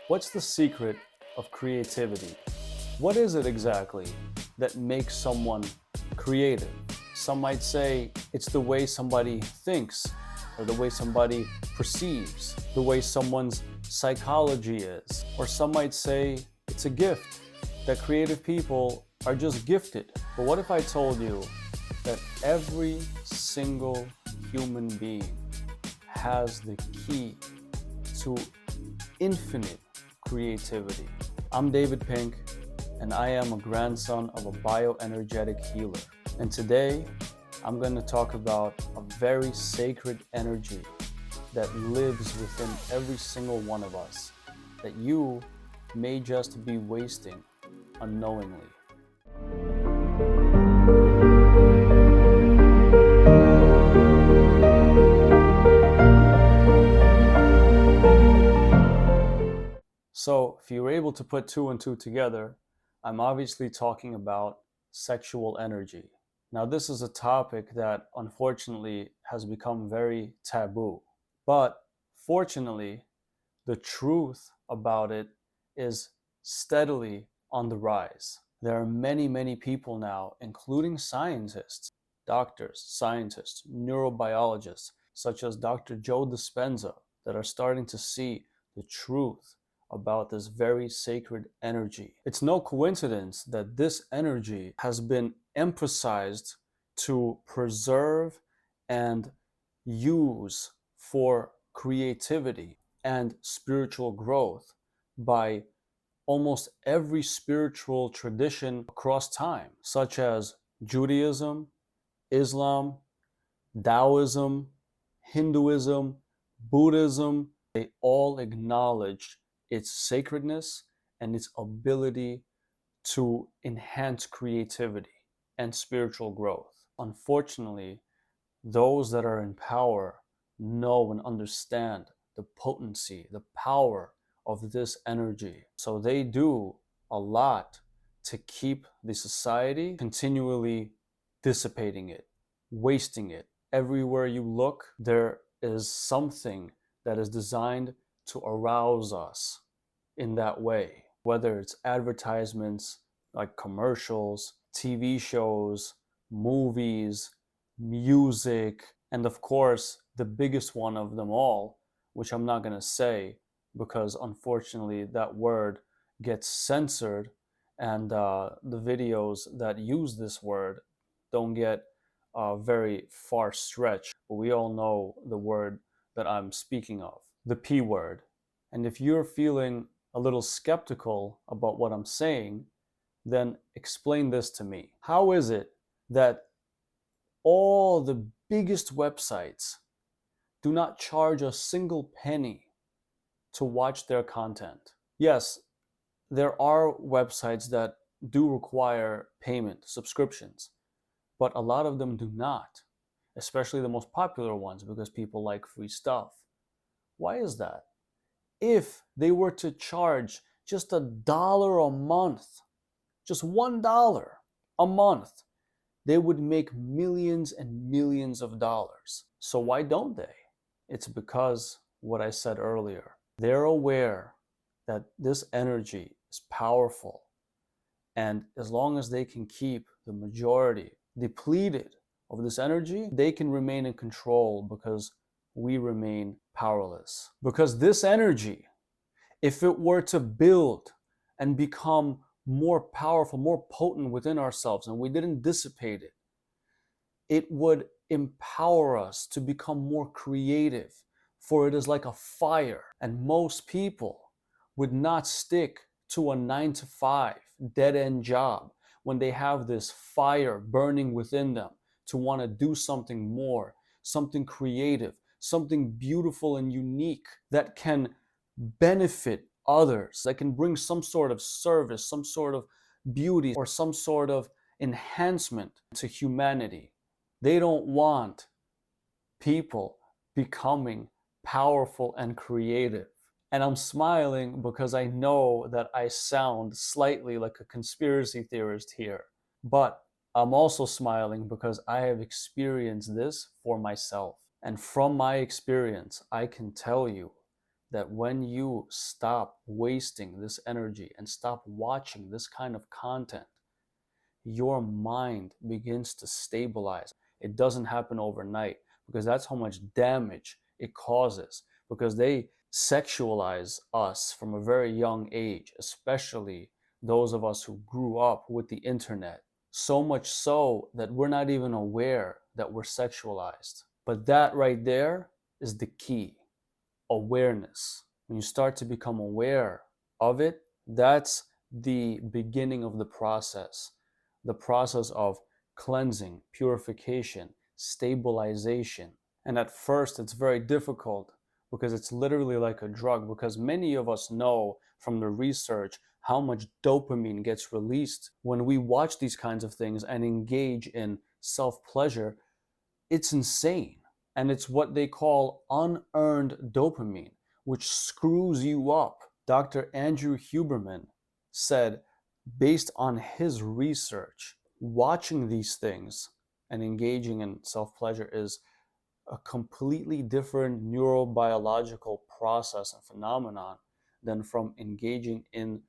What's the secret of creativity? What is it exactly that makes someone creative? Some might say it's the way somebody thinks, or the way somebody perceives, the way someone's psychology is. Or some might say it's a gift, that creative people are just gifted. But what if I told you that every single human being has the key to infinite creativity? I'm David Pink, and I am a grandson of a bioenergetic healer. And today, I'm going to talk about a very sacred energy that lives within every single one of us, that you may just be wasting unknowingly. So, if you're able to put two and two together, I'm obviously talking about sexual energy. Now, this is a topic that unfortunately has become very taboo. But fortunately, the truth about it is steadily on the rise. There are many, many people now, including scientists, doctors, scientists, neurobiologists, such as Dr. Joe Dispenza, that are starting to see the truth about this very sacred energy. It's no coincidence that this energy has been emphasized to preserve and use for creativity and spiritual growth by almost every spiritual tradition across time, such as Judaism, Islam, Taoism, Hinduism, Buddhism. They all acknowledge its sacredness and its ability to enhance creativity and spiritual growth. Unfortunately, those that are in power know and understand the potency, the power of this energy. So they do a lot to keep the society continually dissipating it, wasting it. Everywhere you look, there is something that is designed to arouse us in that way, whether it's advertisements like commercials, TV shows, movies, music, and of course, the biggest one of them all, which I'm not going to say because unfortunately that word gets censored, and the videos that use this word don't get very far stretched. But we all know the word that I'm speaking of, the P word. And if you're feeling a little skeptical about what I'm saying, then explain this to me. How is it that all the biggest websites do not charge a single penny to watch their content? Yes, there are websites that do require payment, subscriptions, but a lot of them do not, especially the most popular ones, because people like free stuff. Why is that? If they were to charge just $1 a month, just $1 a month, they would make millions and millions of dollars. So why don't they? It's because what I said earlier. They're aware that this energy is powerful, and as long as they can keep the majority depleted of this energy, they can remain in control because we remain powerless. Because this energy, if it were to build and become more powerful, more potent within ourselves, and we didn't dissipate it, it would empower us to become more creative, for it is like a fire. And most people would not stick to a 9-to-5 dead-end job when they have this fire burning within them to want to do something more, something creative, something beautiful and unique that can benefit others, that can bring some sort of service, some sort of beauty, or some sort of enhancement to humanity. They don't want people becoming powerful and creative. And I'm smiling because I know that I sound slightly like a conspiracy theorist here. But I'm also smiling because I have experienced this for myself. And from my experience, I can tell you that when you stop wasting this energy and stop watching this kind of content, your mind begins to stabilize. It doesn't happen overnight because that's how much damage it causes, because they sexualize us from a very young age, especially those of us who grew up with the internet. So much so that we're not even aware that we're sexualized. But that right there is the key: awareness. When you start to become aware of it, that's the beginning of the process of cleansing, purification, stabilization. And at first, it's very difficult because it's literally like a drug, because many of us know from the research how much dopamine gets released when we watch these kinds of things and engage in self-pleasure. It's insane. And it's what they call unearned dopamine, which screws you up. Dr. Andrew Huberman said, based on his research, watching these things and engaging in self-pleasure is a completely different neurobiological process and phenomenon than from engaging in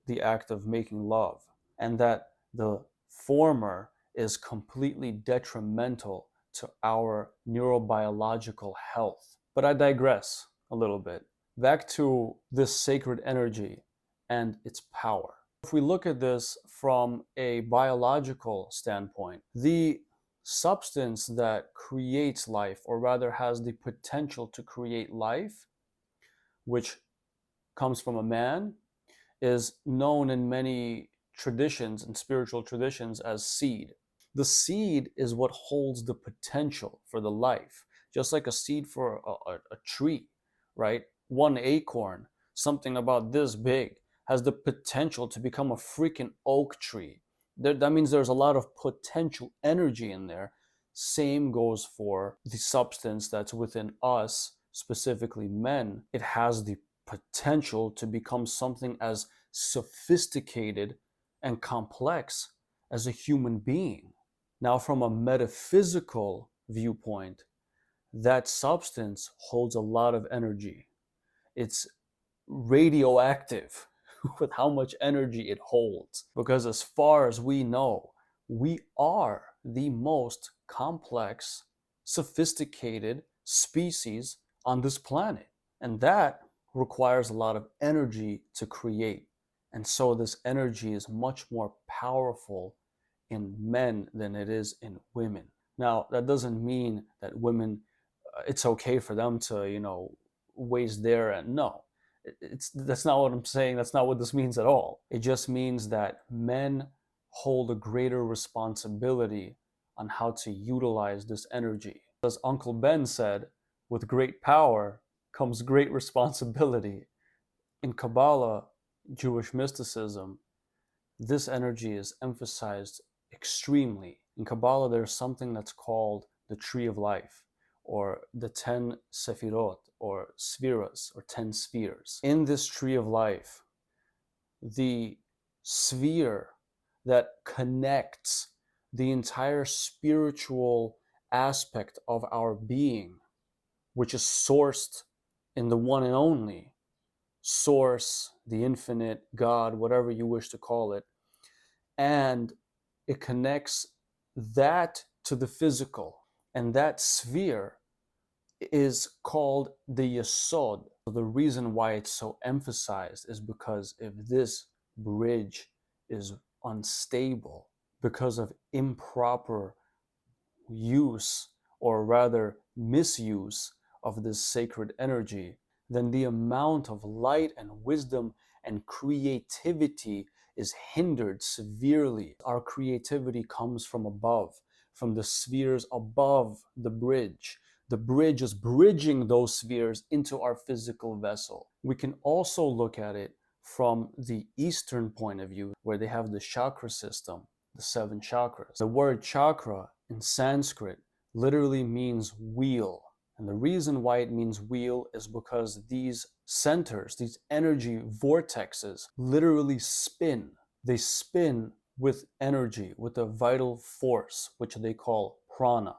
the act of making love, and that the former is completely detrimental to our neurobiological health. But I digress a little bit. Back to this sacred energy and its power. If we look at this from a biological standpoint, the substance that creates life, or rather has the potential to create life, which comes from a man, is known in many traditions and spiritual traditions as seed. The seed is what holds the potential for the life, just like a seed for a tree, right? One acorn, something about this big, has the potential to become a freaking oak tree. That means there's a lot of potential energy in there. Same goes for the substance that's within us, specifically men. It has the potential to become something as sophisticated and complex as a human being. Now, from a metaphysical viewpoint, that substance holds a lot of energy. It's radioactive with how much energy it holds, because as far as we know, we are the most complex, sophisticated species on this planet. And that requires a lot of energy to create. And so this energy is much more powerful in men than it is in women. Now, that doesn't mean that women, it's okay for them to, waste their, and no, that's not what I'm saying. That's not what this means at all. It just means that men hold a greater responsibility on how to utilize this energy. As Uncle Ben said, with great power comes great responsibility. In Kabbalah, Jewish mysticism, this energy is emphasized extremely. In Kabbalah, there's something that's called the Tree of Life, or the 10 sefirot, or sefirot, or 10 spheres. In this Tree of Life, the sphere that connects the entire spiritual aspect of our being, which is sourced in the one and only source, the infinite, God, whatever you wish to call it, and it connects that to the physical. And that sphere is called the Yesod. The reason why it's so emphasized is because if this bridge is unstable because of improper use, or rather misuse, of this sacred energy, then the amount of light and wisdom and creativity is hindered severely. Our creativity comes from above, from the spheres above the bridge. The bridge is bridging those spheres into our physical vessel. We can also look at it from the Eastern point of view, where they have the chakra system, the 7 chakras. The word chakra in Sanskrit literally means wheel. And the reason why it means wheel is because these centers, these energy vortexes, literally spin. They spin with energy, with a vital force, which they call prana.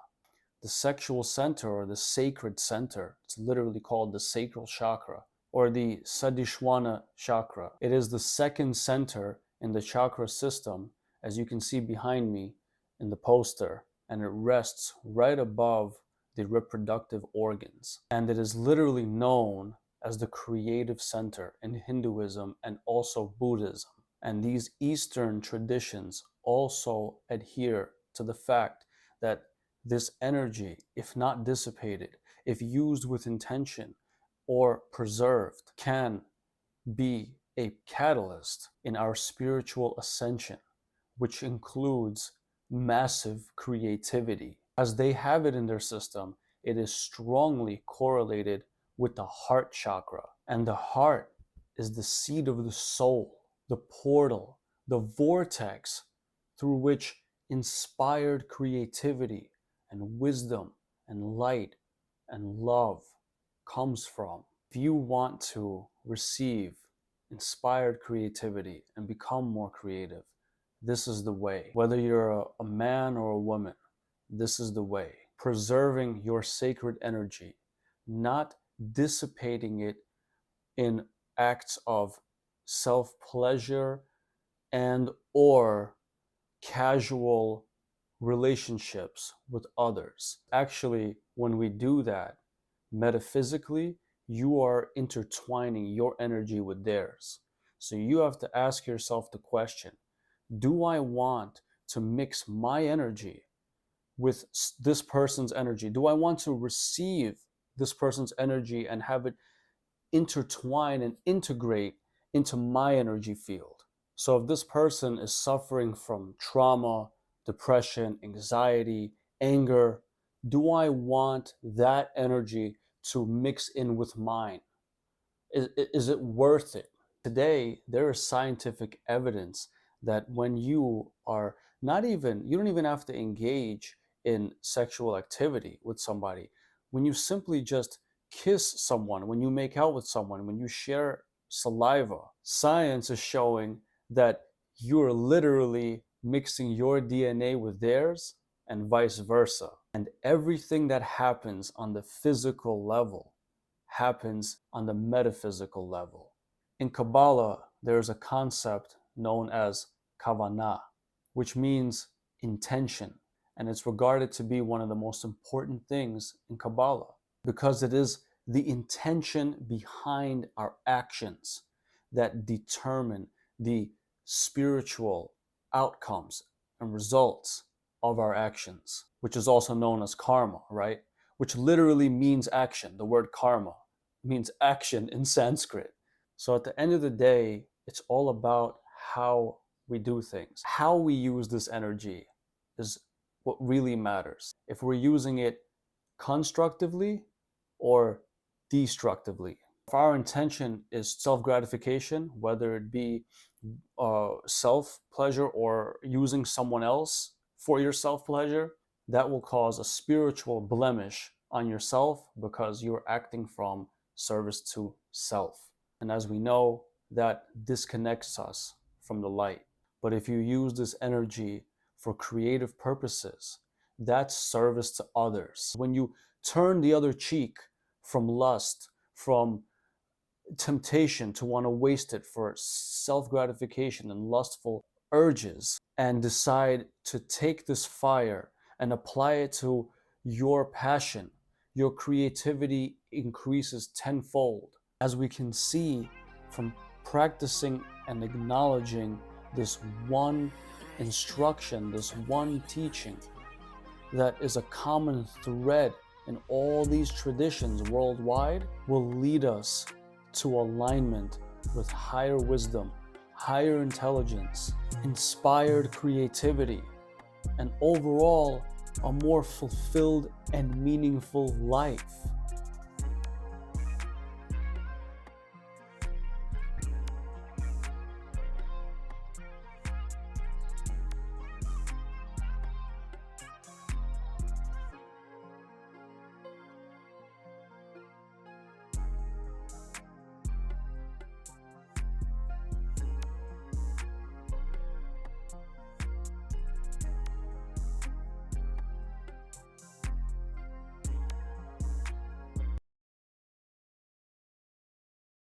The sexual center, or the sacred center, it's literally called the sacral chakra. or the Sadishwana chakra. It is the second center in the chakra system, as you can see behind me in the poster, and it rests right above the reproductive organs. And it is literally known as the creative center in Hinduism and also Buddhism. And these Eastern traditions also adhere to the fact that this energy, if not dissipated, if used with intention or preserved, can be a catalyst in our spiritual ascension, which includes massive creativity. As they have it in their system, it is strongly correlated with the heart chakra. And the heart is the seat of the soul, the portal, the vortex through which inspired creativity and wisdom and light and love comes from. If you want to receive inspired creativity and become more creative, this is the way. Whether you're a man or a woman, this is the way. Preserving your sacred energy, not dissipating it in acts of self-pleasure and or casual relationships with others. Actually, when we do that, metaphysically, you are intertwining your energy with theirs. So you have to ask yourself the question, do I want to mix my energy with this person's energy? Do I want to receive this person's energy and have it intertwine and integrate into my energy field? So if this person is suffering from trauma, depression, anxiety, anger, do I want that energy to mix in with mine? Is it worth it? Today, there is scientific evidence that when you are you don't even have to engage in sexual activity with somebody. When you simply just kiss someone, when you make out with someone, when you share saliva, science is showing that you're literally mixing your DNA with theirs and vice versa. And everything that happens on the physical level happens on the metaphysical level. In Kabbalah, there's a concept known as kavanah, which means intention, and it's regarded to be one of the most important things in Kabbalah because it is the intention behind our actions that determine the spiritual outcomes and results of our actions, which is also known as karma, right? Which literally means action. The word karma means action in Sanskrit. So at the end of the day, it's all about how we do things. How we use this energy is what really matters. If we're using it constructively or destructively. If our intention is self-gratification, whether it be self-pleasure or using someone else for your self-pleasure, that will cause a spiritual blemish on yourself because you're acting from service to self. And as we know, that disconnects us from the light. But if you use this energy for creative purposes, that's service to others. When you turn the other cheek from lust, from temptation to want to waste it for self-gratification and lustful urges, and decide to take this fire and apply it to your passion, your creativity increases tenfold. As we can see from practicing and acknowledging this one instruction, this one teaching that is a common thread in all these traditions worldwide, will lead us to alignment with higher wisdom, higher intelligence, inspired creativity, and overall a more fulfilled and meaningful life.